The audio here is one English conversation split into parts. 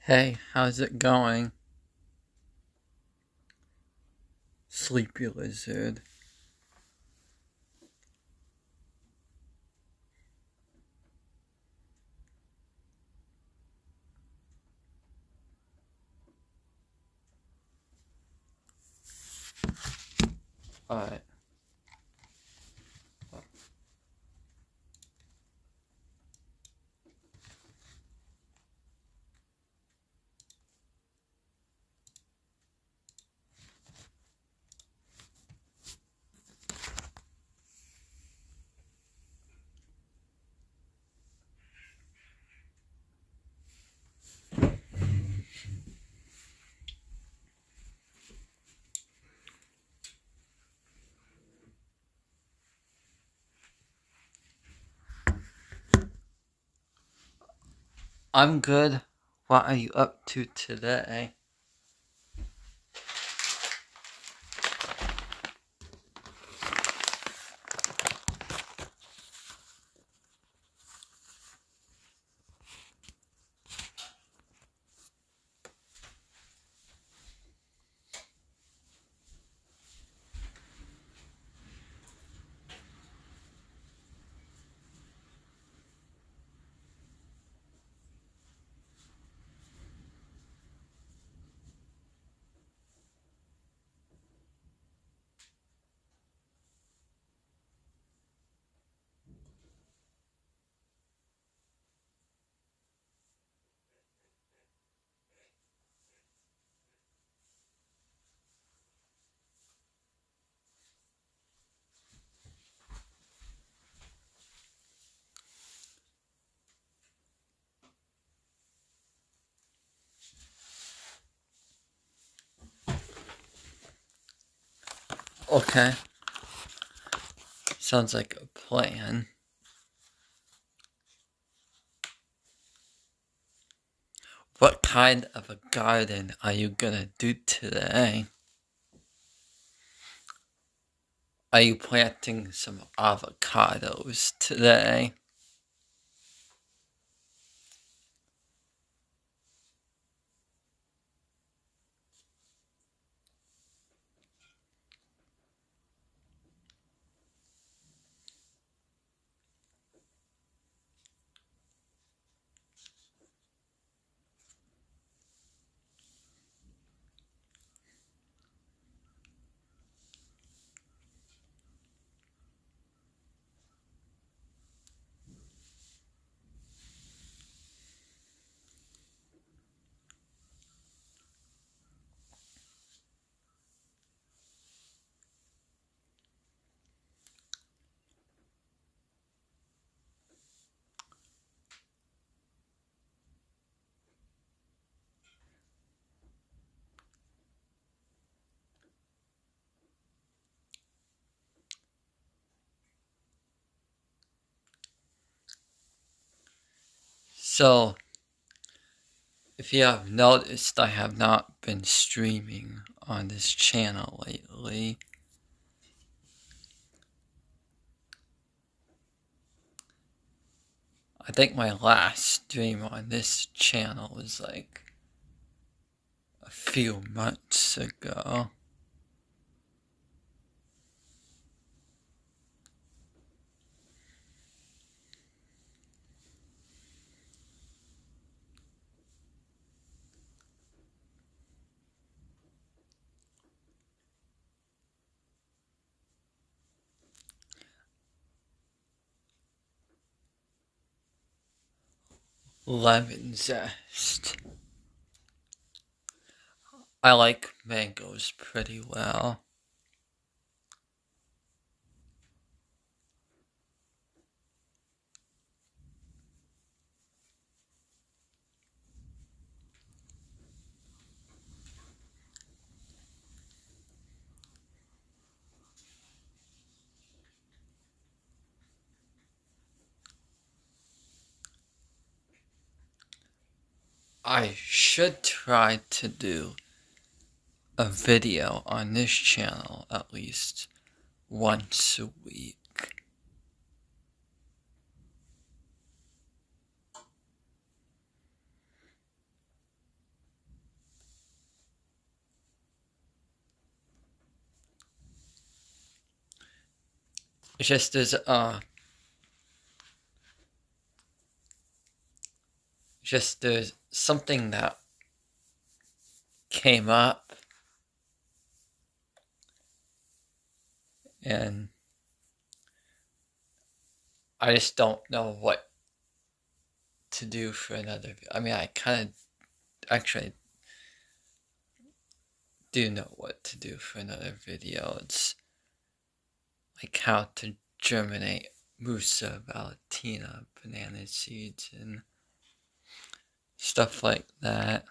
Hey, how's it going? Sleepy lizard. Alright. I'm good. What are you up to today? Okay. Sounds like a plan. What kind of a garden are you gonna do today? Are you planting some avocados today? So, if you have noticed, I have not been streaming on this channel lately. I think my last stream on this channel was like a few months ago. Lemon zest. I like mangoes pretty well. I should try to do a video on this channel at least once a week. It's just there's something that came up, and I just don't know what to do for another. I mean, I kind of actually do know what to do for another video. It's like how to germinate Musa Valentina banana seeds and stuff like that.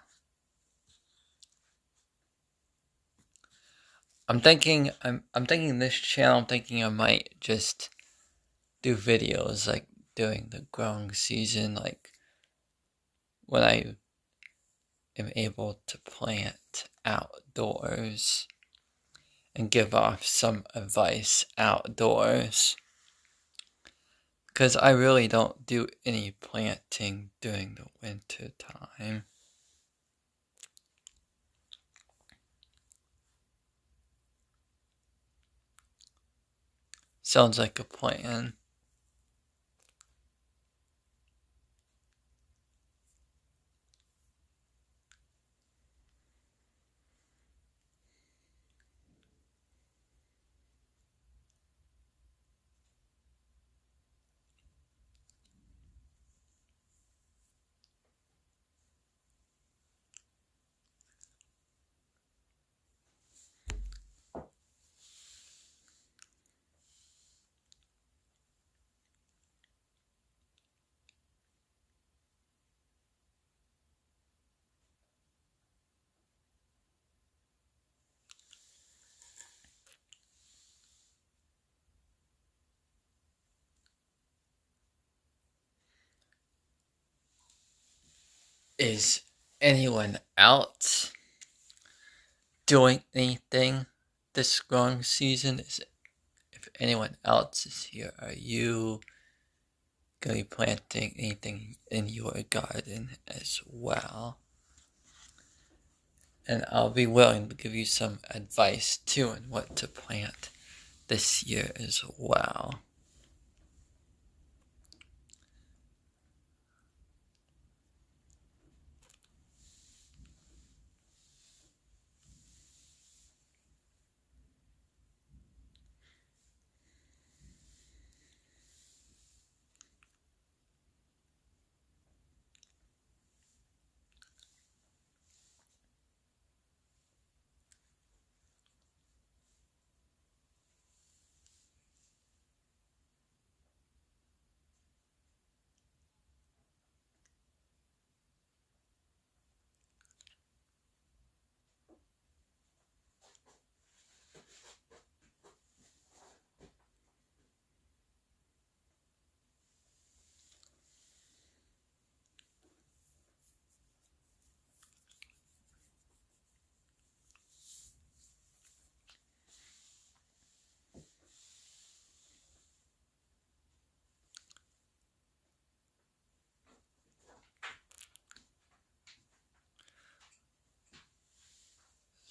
I'm thinking this channel, I'm thinking I might just do videos like during the growing season, like when I am able to plant outdoors and give off some advice outdoors. Because I really don't do any planting during the winter time. Sounds like a plan. Is anyone else doing anything this growing season? If anyone else is here, are you going to be planting anything in your garden as well? And I'll be willing to give you some advice too on what to plant this year as well.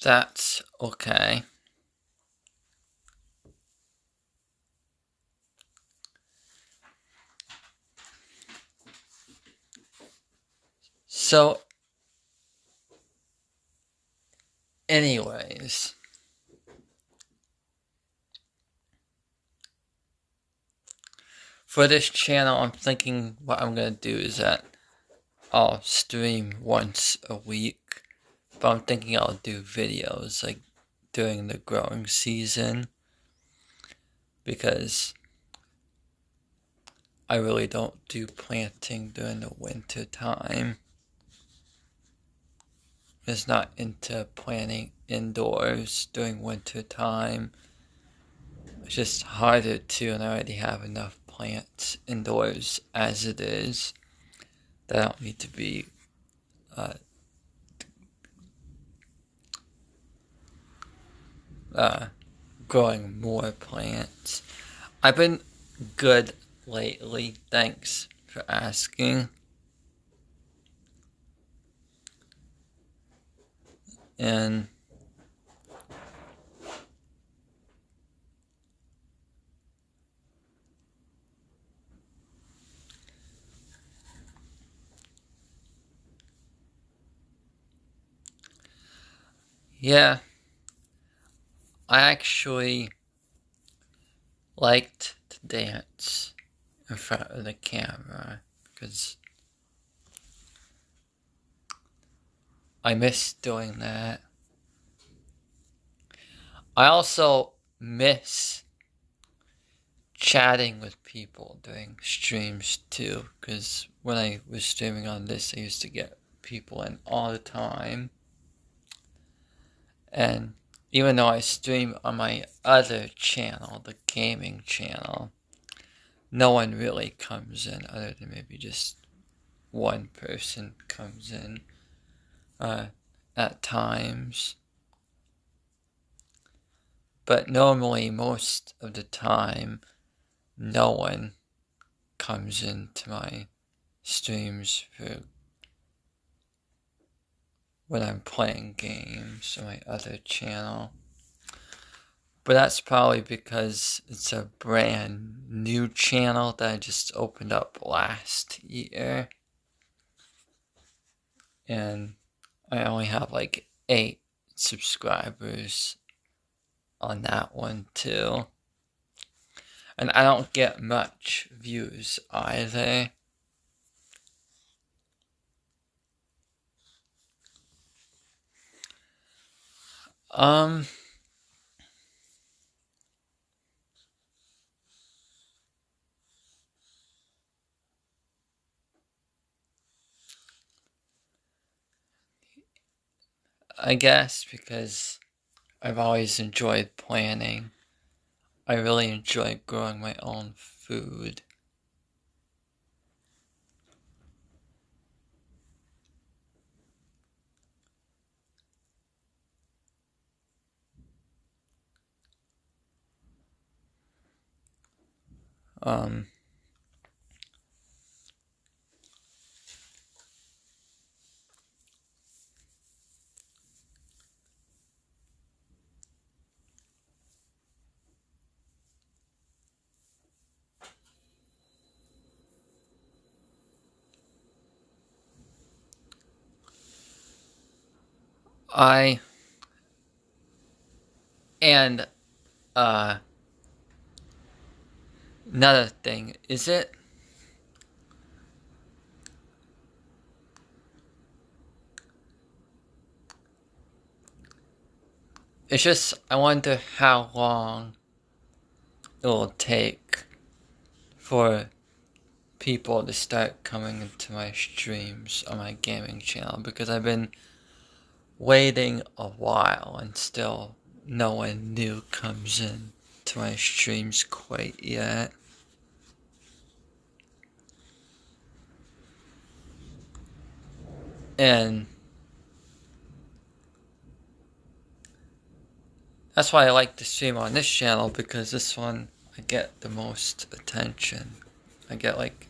That's okay. So, anyways, for this channel, I'm thinking what I'm going to do is that I'll stream once a week, but I'm thinking I'll do videos like during the growing season, because I really don't do planting during the winter time. I'm just not into planting indoors during winter time. It's just harder to, and I already have enough plants indoors as it is, that I don't need to be growing more plants. I've been good lately, thanks for asking. And Yeah, I actually liked to dance in front of the camera because I miss doing that. I also miss chatting with people during streams too, because when I was streaming on this, I used to get people in all the time. And even though I stream on my other channel, the gaming channel, no one really comes in other than maybe just one person comes in at times. But normally, most of the time, no one comes into my streams for when I'm playing games on my other channel. But that's probably because it's a brand new channel that I just opened up last year. And I only have like 8 subscribers on that one too. And I don't get much views either. I guess because I've always enjoyed planning. I really enjoy growing my own food. And another thing, it's just, I wonder how long it will take for people to start coming into my streams on my gaming channel, because I've been waiting a while and still no one new comes in to my streams quite yet. And that's why I like to stream on this channel, because this one I get the most attention. I get like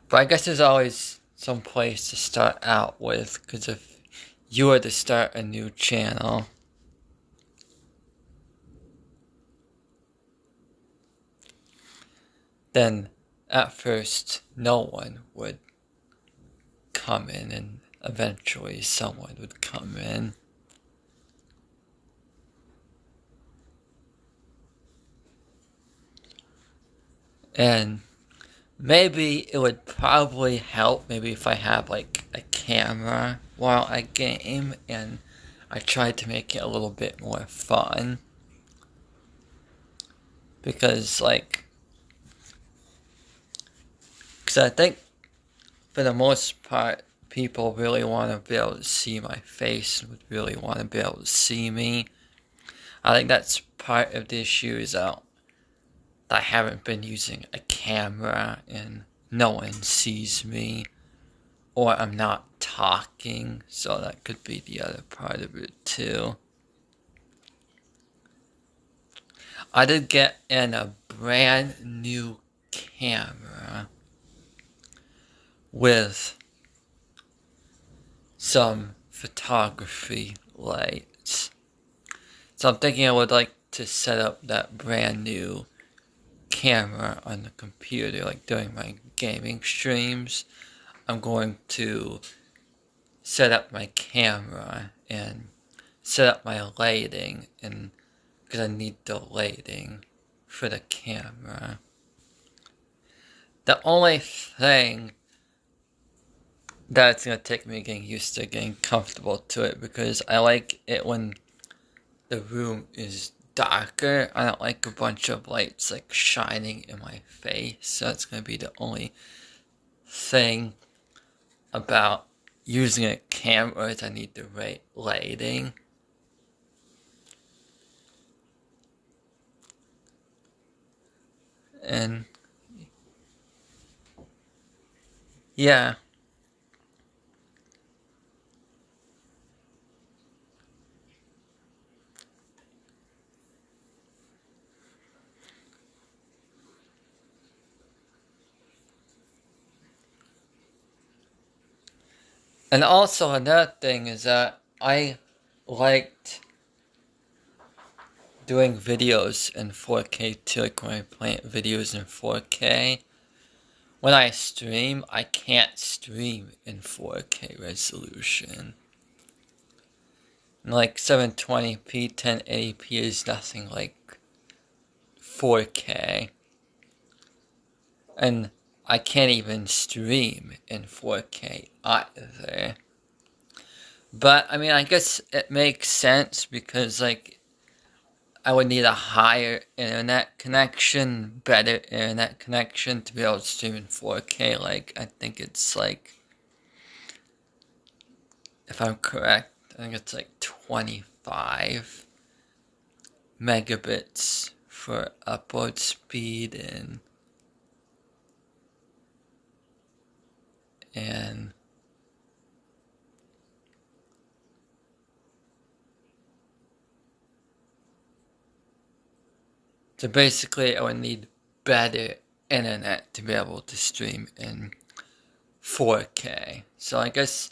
but I guess there's always some place to start out with, because if you were to start a new channel, then at first no one would come in, and eventually someone would come in. And maybe it would probably help maybe if I have like a camera while I game, and I try to make it a little bit more fun. Because I think for the most part, people really want to be able to see my face and would really want to be able to see me. I think that's part of the issue, is that I haven't been using a camera and no one sees me, or I'm not talking, so that could be the other part of it too. I did get in a brand new camera with some photography lights. So I'm thinking I would like to set up that brand new camera on the computer, like during my gaming streams. I'm going to set up my camera and set up my lighting, and because I need the lighting for the camera. The only thing that's gonna take me getting used to getting comfortable to it, because I like it when the room is darker. I don't like a bunch of lights like shining in my face. So that's gonna be the only thing about using a camera is I need the right lighting. And yeah. And also another thing is that I liked doing videos in 4K too, like when I plant videos in 4K. When I stream, I can't stream in 4K resolution. And like 720p, 1080p is nothing like 4K. And I can't even stream in 4K either. But, I mean, I guess it makes sense because, like, I would need a higher internet connection, better internet connection to be able to stream in 4K. Like, I think it's like, if I'm correct, I think it's like 25 megabits for upload speed and so basically I would need better internet to be able to stream in 4K. So I guess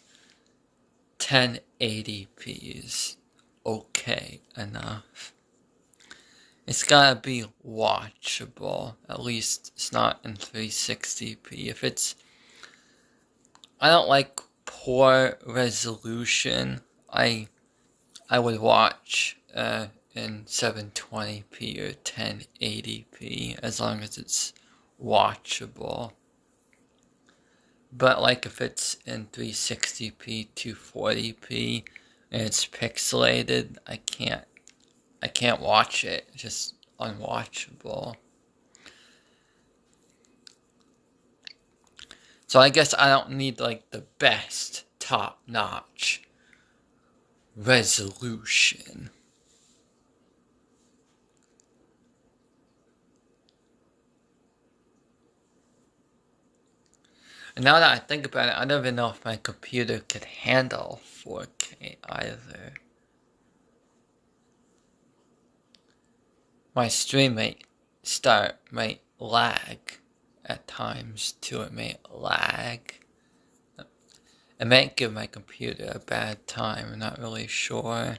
1080p is okay enough. It's gotta be watchable. At least it's not in 360p. If it's... I don't like poor resolution. I would watch in 720p or 1080p as long as it's watchable. But like if it's in 360p, 240p, and it's pixelated, I can't watch it. It's just unwatchable. So I guess I don't need like the best top-notch resolution. And now that I think about it, I don't even know if my computer could handle 4K either. My stream might lag at times too. It may lag. It might give my computer a bad time. I'm not really sure.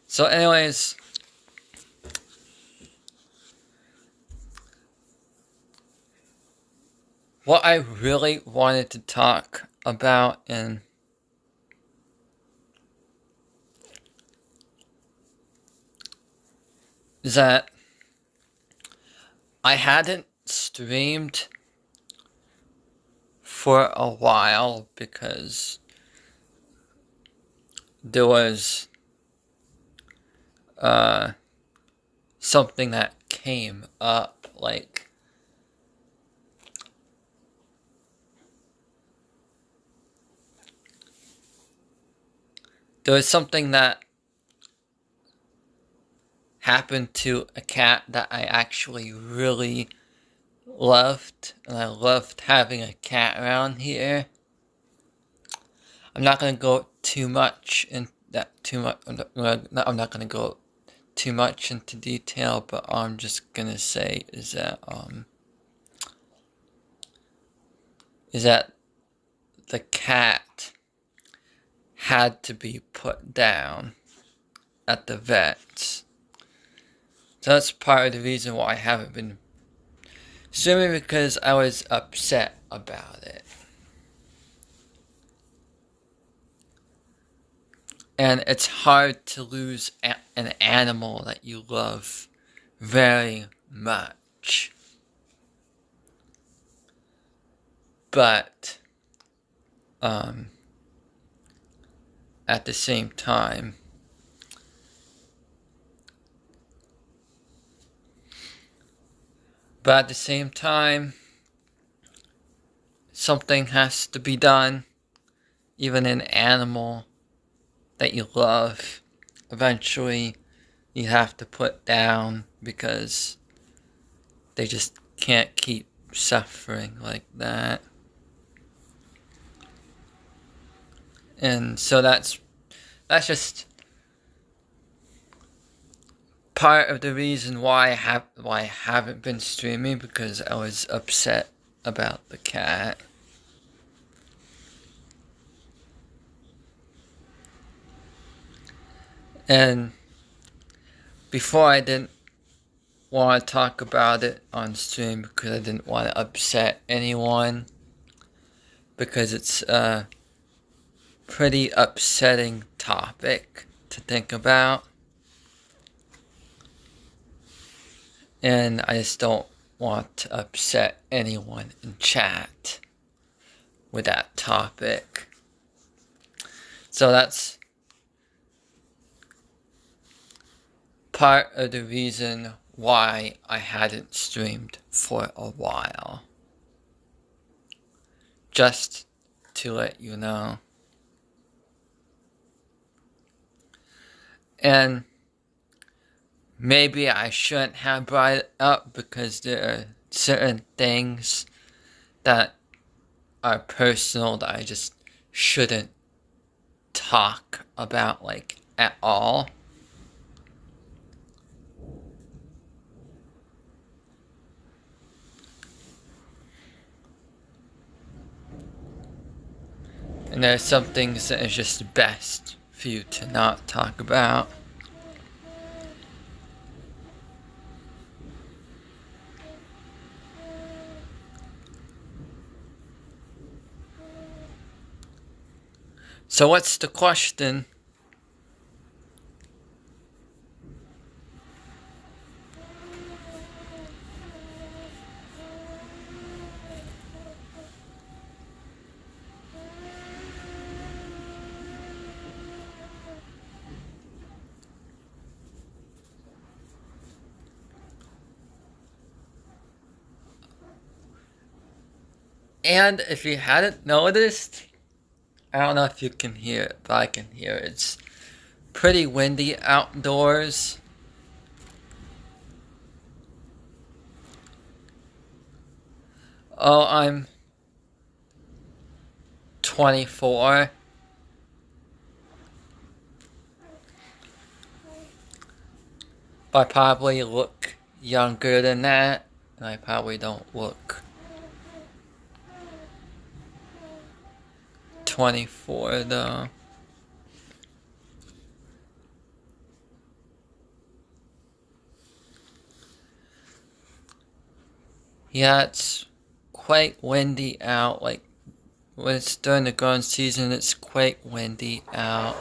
So anyways, what I really wanted to talk about is that I hadn't streamed for a while because there was something that came up, like there was something that happened to a cat that I actually really loved, and I loved having a cat around here. I'm not gonna go too much in that I'm not gonna go too much into detail, but all I'm just gonna say is that the cat had to be put down at the vet. So that's part of the reason why I haven't been streaming because I was upset about it. And it's hard to lose an animal that you love very much. But, at the same time, something has to be done. Even an animal that you love, eventually you have to put down because they just can't keep suffering like that. And so that's just part of the reason why I haven't been streaming, because I was upset about the cat. And before, I didn't want to talk about it on stream because I didn't want to upset anyone, because it's a pretty upsetting topic to think about. And I just don't want to upset anyone in chat with that topic. So that's part of the reason why I hadn't streamed for a while. Just to let you know. And maybe I shouldn't have brought it up because there are certain things that are personal that I just shouldn't talk about, like, at all. And there are some things that is just best for you to not talk about. So what's the question? And if you hadn't noticed, I don't know if you can hear it, but I can hear it. It's pretty windy outdoors. Oh, I'm 24. But I probably look younger than that, and I probably don't look 24 though. Yeah, it's quite windy out. Like, when it's during the growing season, it's quite windy out.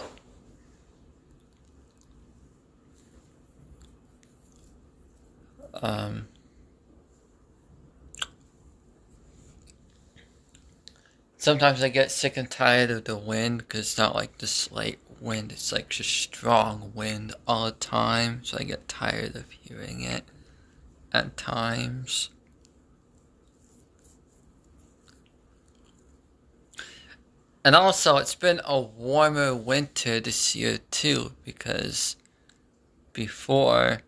Sometimes I get sick and tired of the wind, because it's not like this light wind, it's like just strong wind all the time, so I get tired of hearing it at times. And also, it's been a warmer winter this year too, because before,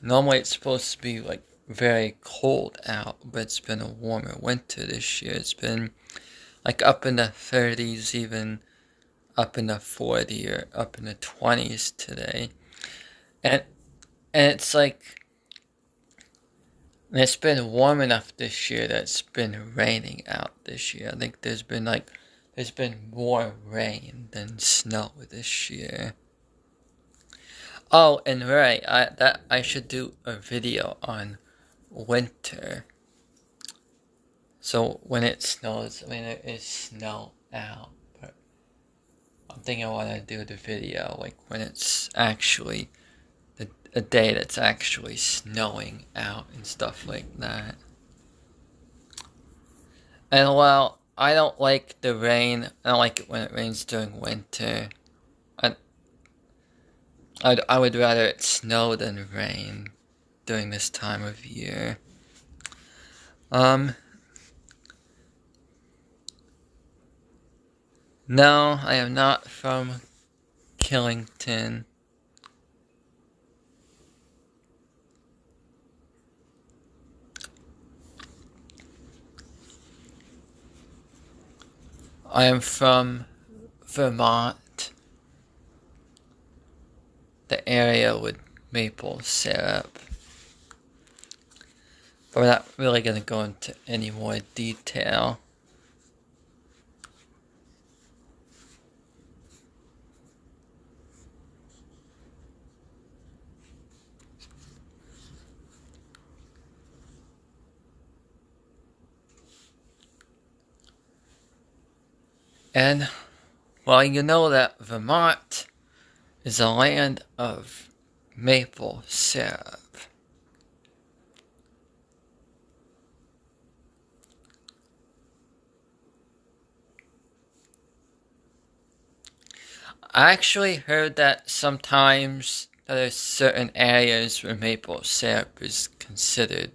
normally it's supposed to be like very cold out, but it's been a warmer winter this year. It's been like up in the 30s, even up in the 40s or up in the 20s today. And it's like, it's been warm enough this year that it's been raining out this year. I think there's been more rain than snow this year. Oh, and right, I should do a video on winter. So when it snows, I mean, it is snow out, but I'm thinking I want to do the video like when it's actually a day that's actually snowing out and stuff like that. And while I don't like the rain, I don't like it when it rains during winter. I would rather it snow than rain during this time of year. No, I am not from Killington. I am from Vermont, the area with maple syrup. But we're not really going to go into any more detail. And, well, you know that Vermont is a land of maple syrup. I actually heard that sometimes there's certain areas where maple syrup is considered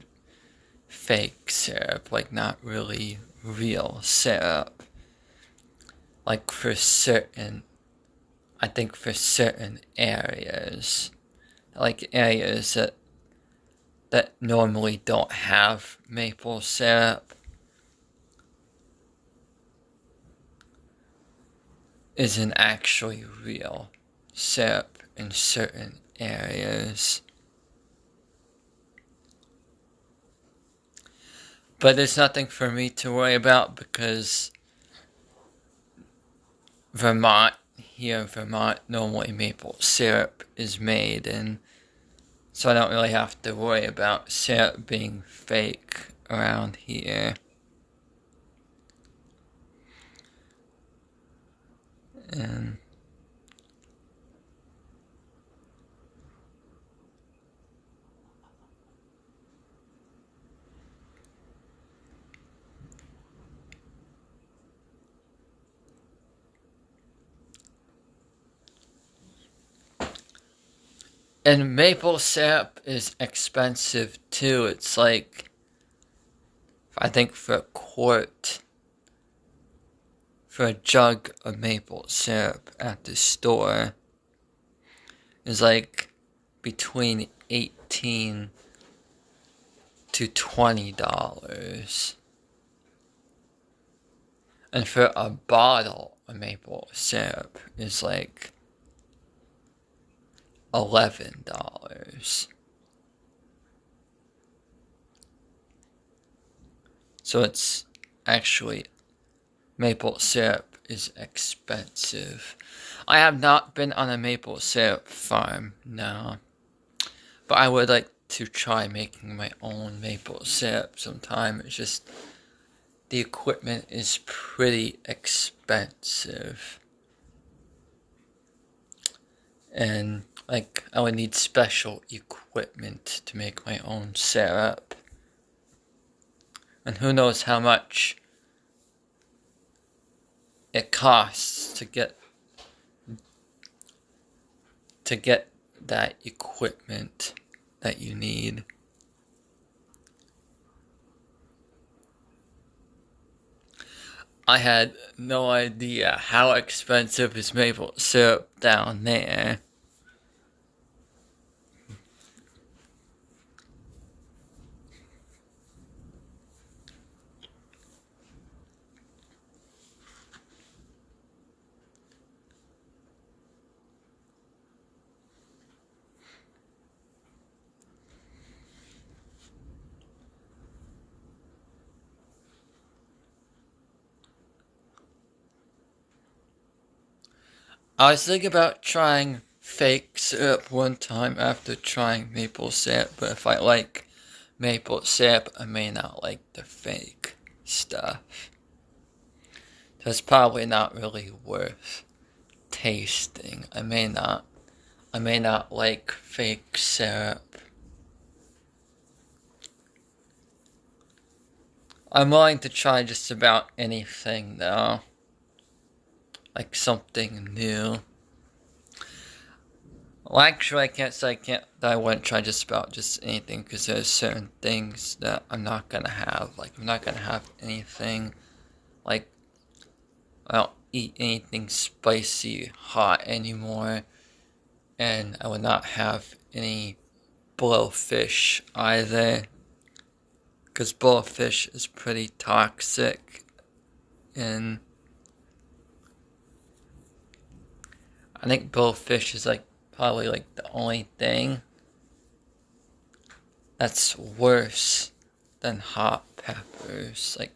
fake syrup, like not really real syrup. Like for certain, I think for certain areas, like areas that normally don't have maple syrup, isn't actually real syrup in certain areas. But there's nothing for me to worry about because here in Vermont, normally maple syrup is made, and so I don't really have to worry about syrup being fake around here. And maple syrup is expensive too. It's like, I think for a jug of maple syrup at the store is like between $18 to $20. And for a bottle of maple syrup is like $11. So it's actually, maple syrup is expensive. I have not been on a maple syrup farm, no. But I would like to try making my own maple syrup sometime. It's just, the equipment is pretty expensive. And, like, I would need special equipment to make my own syrup. And who knows how much it costs to get that equipment that you need. I had no idea how expensive is maple syrup down there. I was thinking about trying fake syrup one time after trying maple syrup, but if I like maple syrup, I may not like the fake stuff. So it's probably not really worth tasting. I may not like fake syrup. I'm willing to try just about anything though. Like something new. Well, actually, I can't say that I wouldn't try just about just anything, because there's certain things that I'm not gonna have. Like, I'm not gonna have anything, like, I don't eat anything spicy hot anymore, and I would not have any blowfish either, because blowfish is pretty toxic, and I think blowfish is like probably like the only thing that's worse than hot peppers, like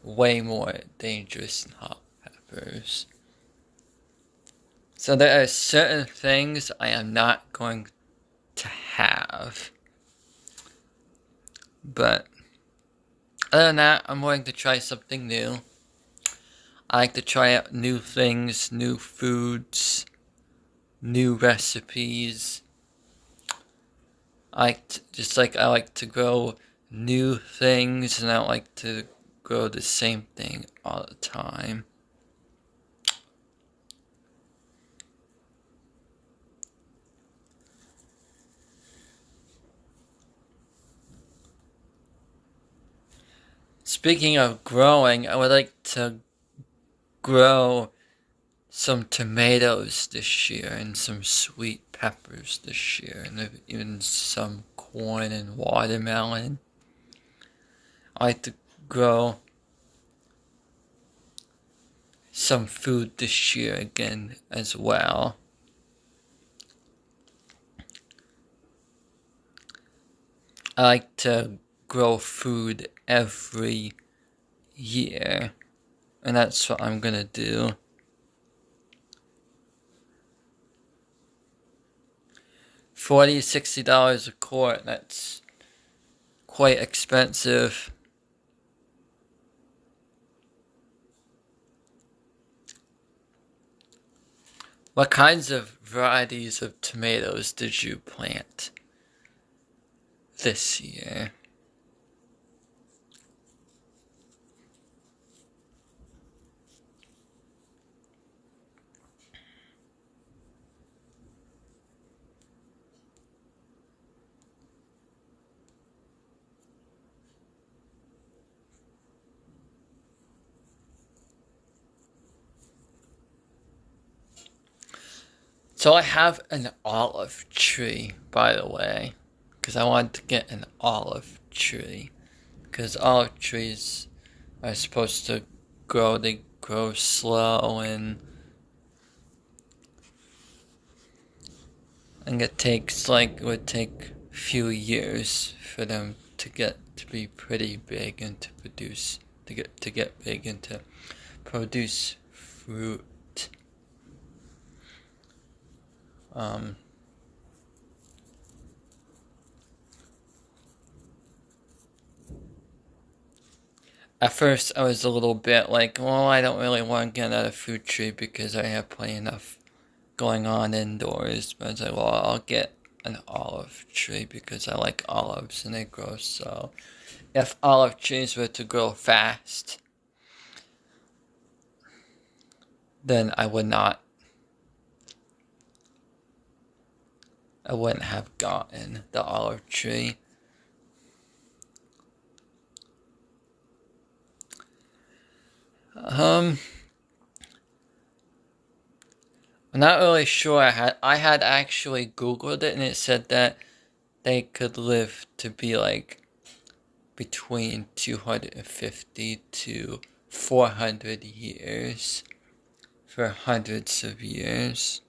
way more dangerous than hot peppers. So there are certain things I am not going to have. But other than that, I'm willing to try something new. I like to try out new things, new foods, new recipes. I like to grow new things, and I don't like to grow the same thing all the time. Speaking of growing, I would like to grow some tomatoes this year, and some sweet peppers this year, and even some corn and watermelon. I like to grow some food this year again as well. I like to grow food every year, and that's what I'm gonna do. $40, $60 a quart, that's quite expensive. What kinds of varieties of tomatoes did you plant this year? So I have an olive tree, by the way, because I wanted to get an olive tree, because olive trees are supposed to grow, they grow slow, and it would take a few years for them to get to be pretty big and to get big and to produce fruit. At first, I was a little bit like, well, I don't really want to get another fruit tree because I have plenty enough going on indoors. But I was like, well, I'll get an olive tree because I like olives and they grow so. If olive trees were to grow fast, then I wouldn't have gotten the olive tree. I'm not really sure. I had actually Googled it, and it said that they could live to be like between 250 to 400 years for hundreds of years.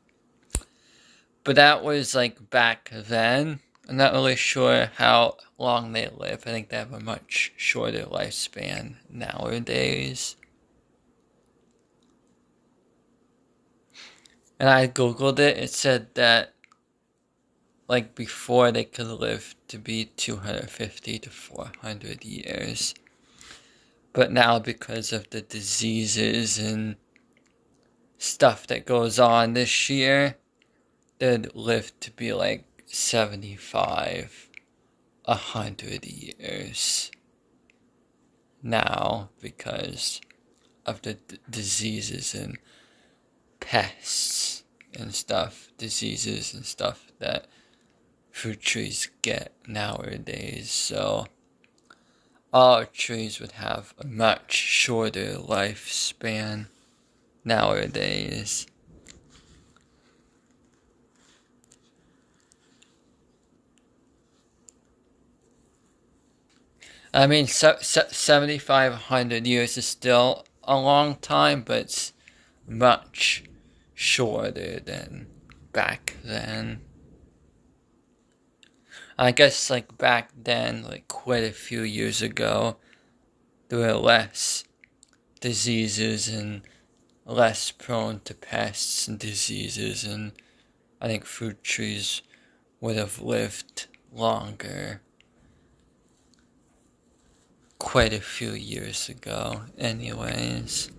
But that was like back then. I'm not really sure how long they live. I think they have a much shorter lifespan nowadays. And I Googled it. It said that like before they could live to be 250 to 400 years. But now because of the diseases and stuff that goes on this year, they'd live to be like 75, 100 years now because of the diseases and pests and stuff, that fruit trees get nowadays. So all trees would have a much shorter lifespan nowadays. I mean, 7,500 years is still a long time, but it's much shorter than back then. I guess like back then, like quite a few years ago, there were less diseases and less prone to pests and diseases, and I think fruit trees would have lived longer quite a few years ago anyways.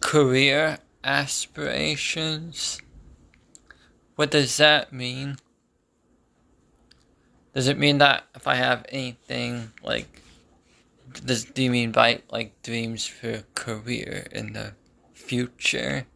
Career aspirations? What does that mean? Does it mean that if I have anything like, do you mean by like dreams for a career in the future?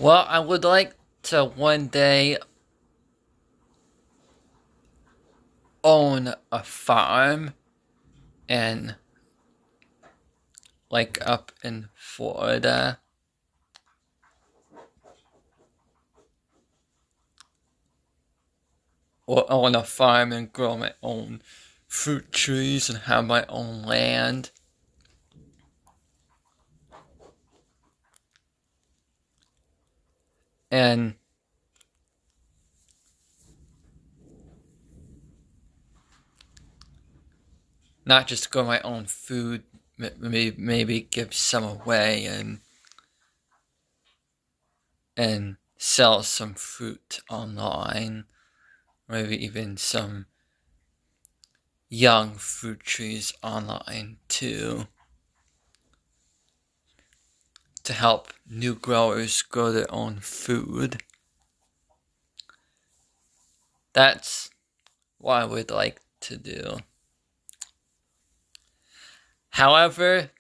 Well, I would like to one day own a farm and like up in Florida. Or own a farm and grow my own fruit trees and have my own land. And not just grow my own food, maybe give some away and sell some fruit online. Maybe even some young fruit trees online too, to help new growers grow their own food. That's what I would like to do. However,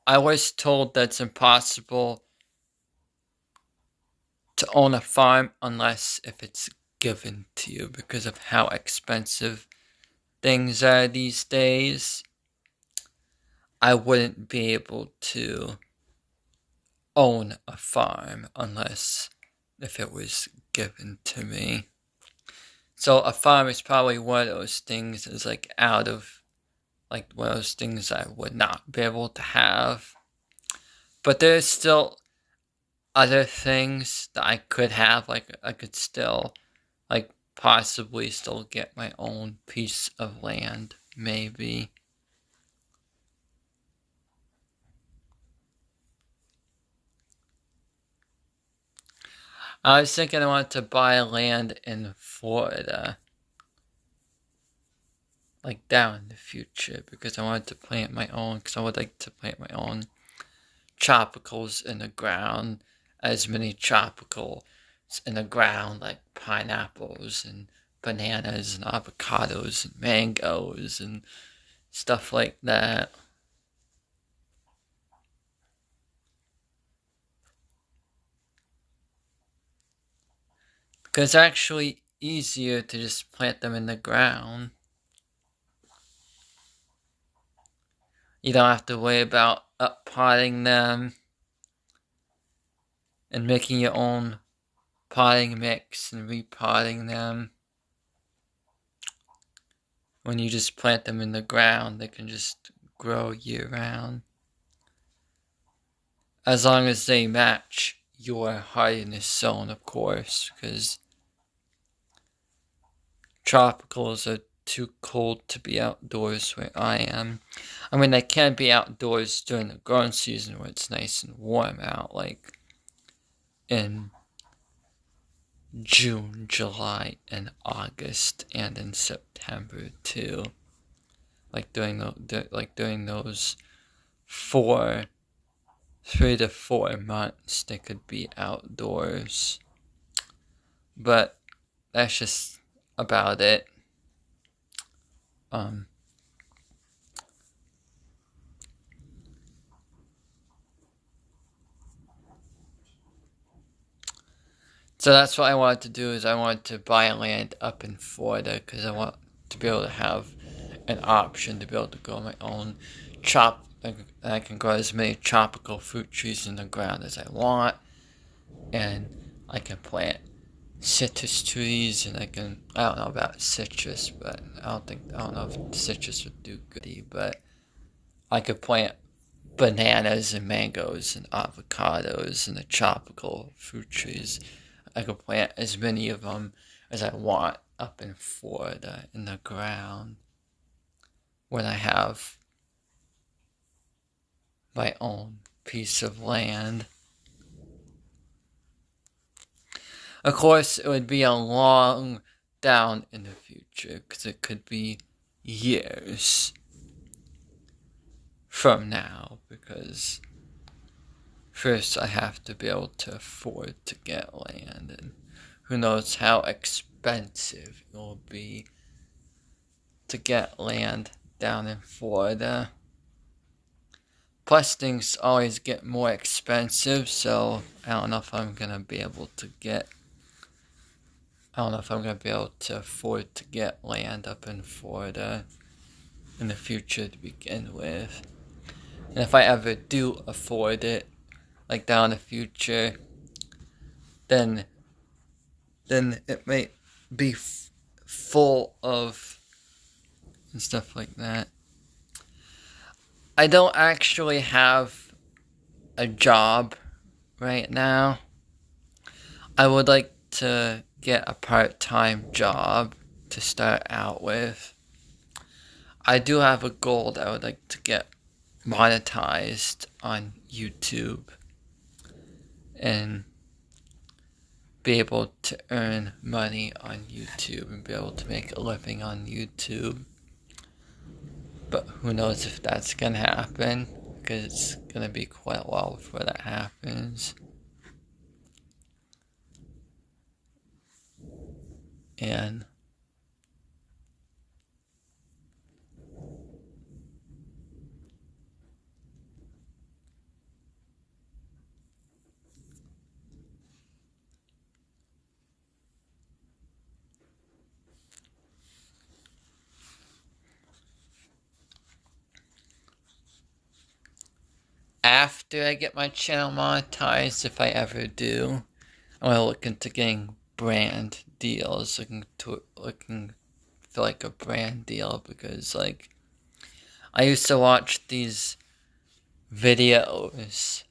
I was told that it's impossible to own a farm unless if it's given to you because of how expensive things are these days. I wouldn't be able to own a farm unless if it was given to me. So a farm is probably one of those things that's like out of, like one of those things I would not be able to have. But there's still other things that I could have, like I could still, like possibly still get my own piece of land, maybe. I was thinking I wanted to buy land in Florida, like down in the future, because I wanted to plant my own, because I would like to plant my own tropicals in the ground, as many tropical in the ground, like pineapples and bananas and avocados and mangoes and stuff like that. Because it's actually easier to just plant them in the ground. You don't have to worry about uppotting them and making your own potting mix and repotting them. When you just plant them in the ground, they can just grow year round. As long as they match your hardiness zone, of course, because tropicals are too cold to be outdoors where I am. I mean, they can be outdoors during the growing season where it's nice and warm out, like in June, July, and August, and in September too. Like during those 3 to 4 months, they could be outdoors. But that's just about it. So that's what I wanted to do, is I wanted to buy land up in Florida because I want to be able to have an option to be able to grow my own I can grow as many tropical fruit trees in the ground as I want, and I can plant citrus trees, and I don't know about citrus, but I don't know if citrus would do good, but I could plant bananas and mangoes and avocados and the tropical fruit trees. I could plant as many of them as I want up in Florida in the ground when I have my own piece of land. Of course, it would be a long down in the future, because it could be years from now, because first I have to be able to afford to get land, and who knows how expensive it will be to get land down in Florida. Plus, things always get more expensive, so I don't know if I'm gonna be able to afford to get land up in Florida in the future to begin with. And if I ever do afford it, like down in the future, then it might be full of and stuff like that. I don't actually have a job right now. I would like to get a part-time job to start out with. I do have a goal that I would like to get monetized on YouTube and be able to earn money on YouTube and be able to make a living on YouTube. But who knows if that's gonna happen, because it's gonna be quite a while before that happens. And after I get my channel monetized, if I ever do, I'm gonna look into getting brand deals, looking for like a brand deal, because like I used to watch these videos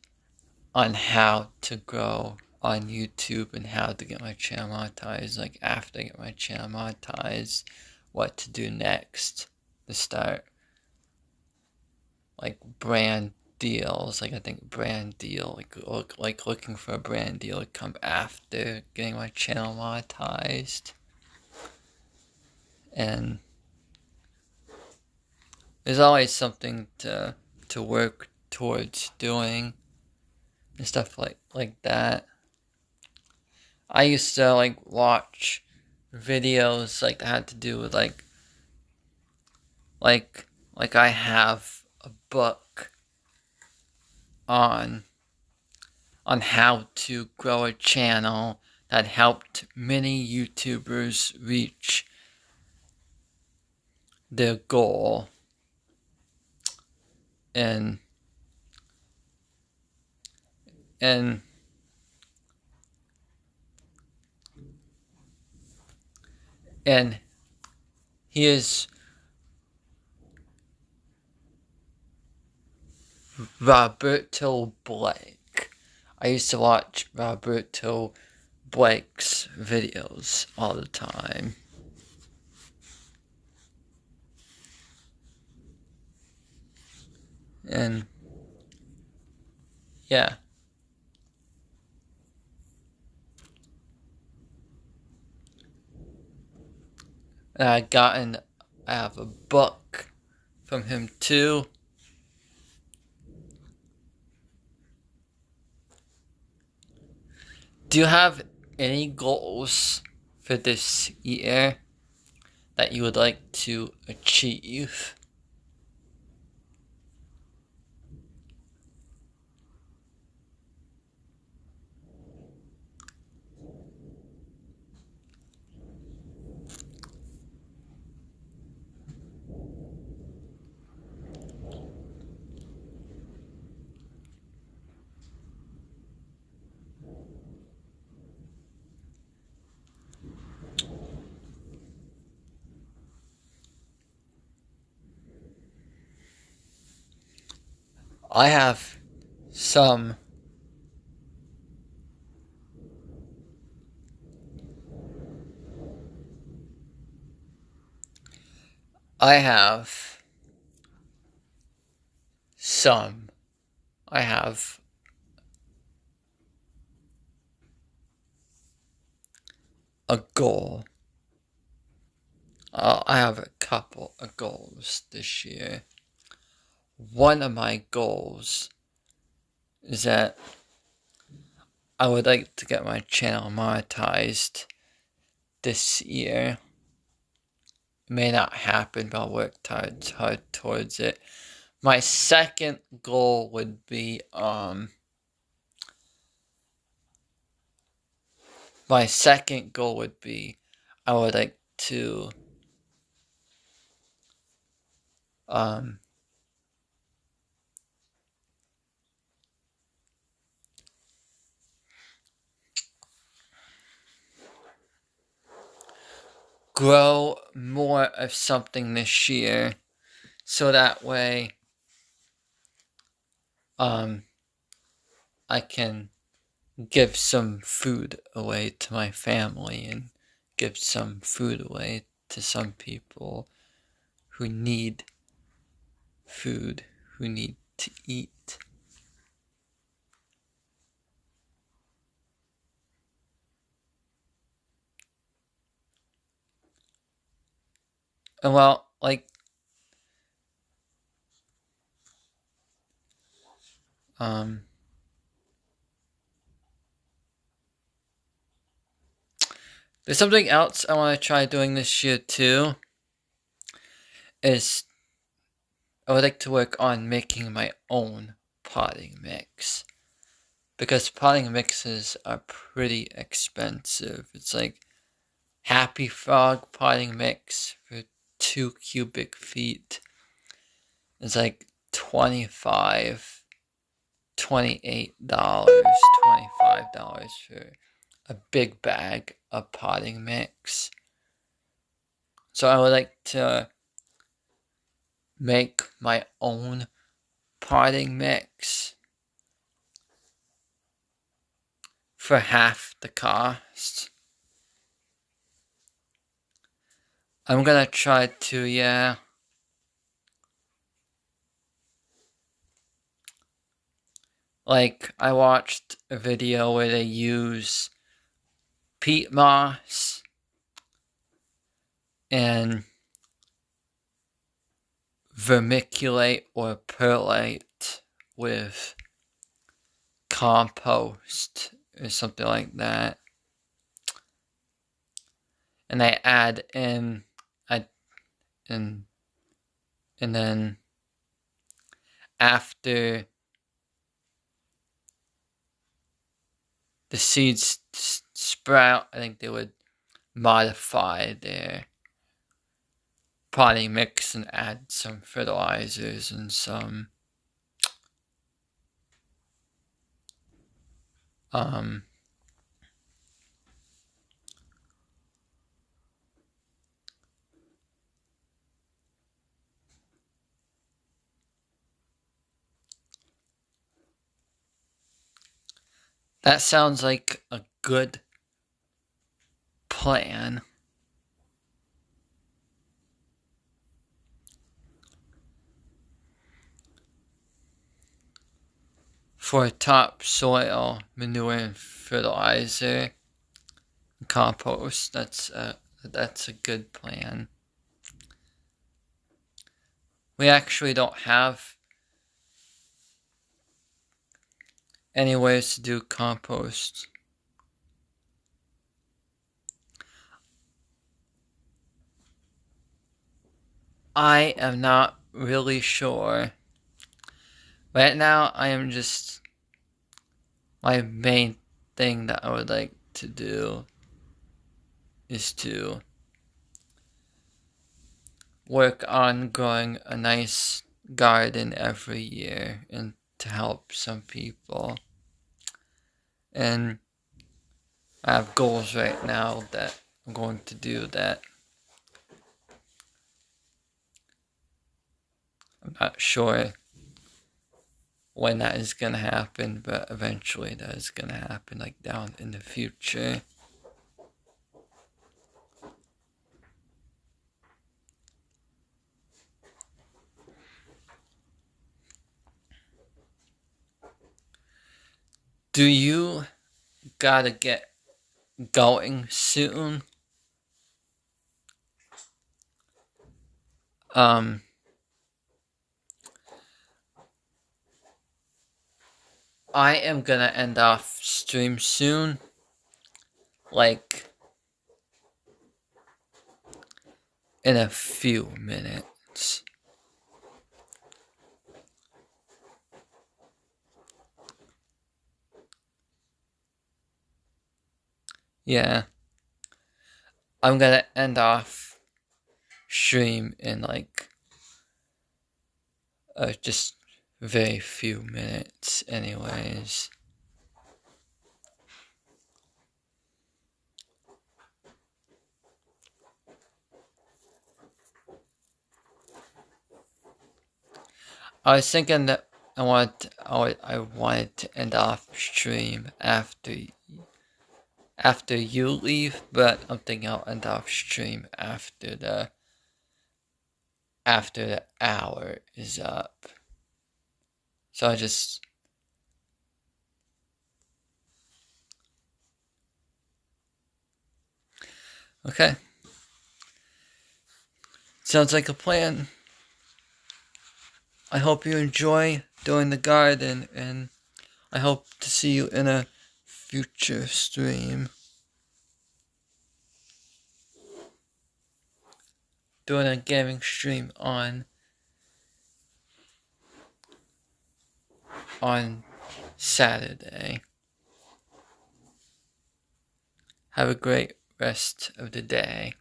on how to grow on YouTube and how to get my channel monetized. Like after I get my channel monetized, what to do next to start like brand deals. Like I think brand deal, like looking for a brand deal to come after getting my channel monetized. And there's always something to work towards doing and stuff like that. I used to like watch videos like that had to do with like I have a book on how to grow a channel that helped many YouTubers reach their goal. And here's Roberto Blake. I used to watch Roberto Blake's videos all the time. And yeah. And I have a book from him too. Do you have any goals for this year that you would like to achieve? I have some I have a goal. I have a couple of goals this year. One of my goals is that I would like to get my channel monetized this year. It may not happen, but I'll work hard towards it. My second goal would be I would like to grow more of something this year, so that way I can give some food away to my family and give some food away to some people who need food, who need to eat. And well, like there's something else I want to try doing this year too. Is I would like to work on making my own potting mix. Because potting mixes are pretty expensive. It's like Happy Frog potting mix for 2 cubic feet. It's like $28, $25 for a big bag of potting mix. So I would like to make my own potting mix for half the cost. I'm gonna try to, yeah. Like, I watched a video where they use peat moss and vermiculate or perlite with compost or something like that. and I add in, and then after the seeds sprout, I think they would modify their potting mix and add some fertilizers and some that sounds like a good plan. For topsoil, manure, and fertilizer, compost, that's a good plan. We actually don't have any ways to do compost. I am not really sure. Right now, I am just, my main thing that I would like to do is to work on growing a nice garden every year and to help some people. And I have goals right now that I'm going to do that. I'm not sure when that is going to happen, but eventually that is going to happen, like down in the future. Do you gotta get going soon? I am gonna end off stream soon. Like in a few minutes. Yeah. I'm gonna end off stream in like just very few minutes anyways. I was thinking that I wanted to end off stream after you leave, but I'm thinking I'll end off stream after the hour is up. So I just okay. Sounds like a plan. I hope you enjoy doing the garden, and I hope to see you in a future stream. Doing a gaming stream on Saturday. Have a great rest of the day.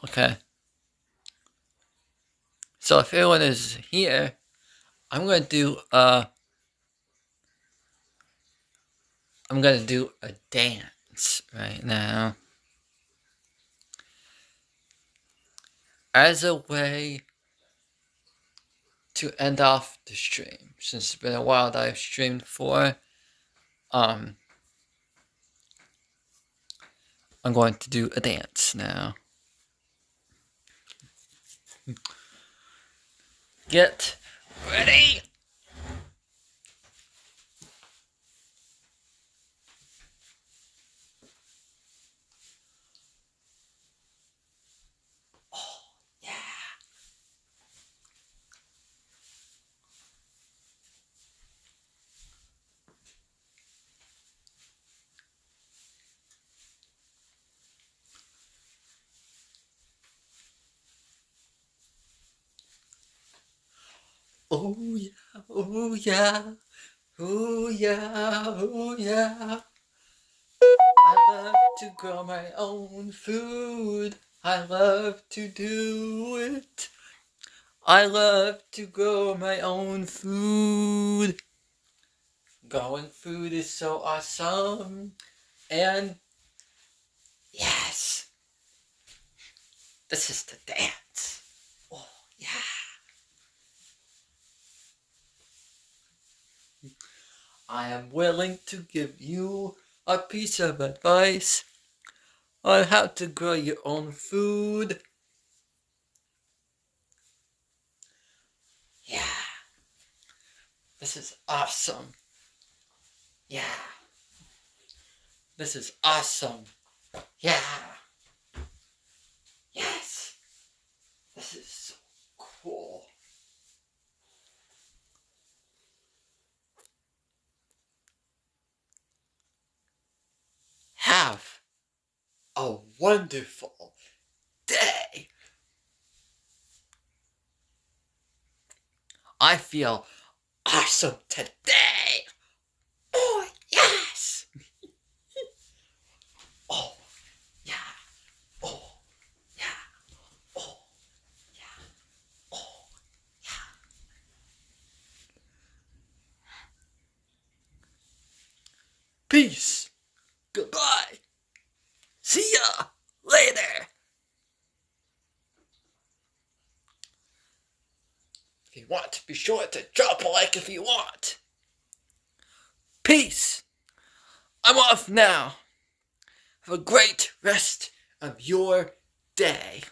Okay. So if everyone is here, I'm gonna do a dance right now as a way to end off the stream, since it's been a while that I've streamed for. I'm going to do a dance now. Get ready! Oh, yeah! Oh yeah, oh yeah, oh yeah, oh yeah. I love to grow my own food. I love to do it. I love to grow my own food. Growing food is so awesome. And yes, this is the dance. Oh yeah. I am willing to give you a piece of advice on how to grow your own food. Yeah. This is awesome. Yeah. This is awesome. Yeah. Yes. This is so cool. Have a wonderful day. I feel awesome today. Oh, yes. Oh, yeah. Oh, yeah. Oh, yeah. Oh, yeah. Peace. Goodbye. See ya later. If you want, be sure to drop a like if you want. Peace. I'm off now. Have a great rest of your day.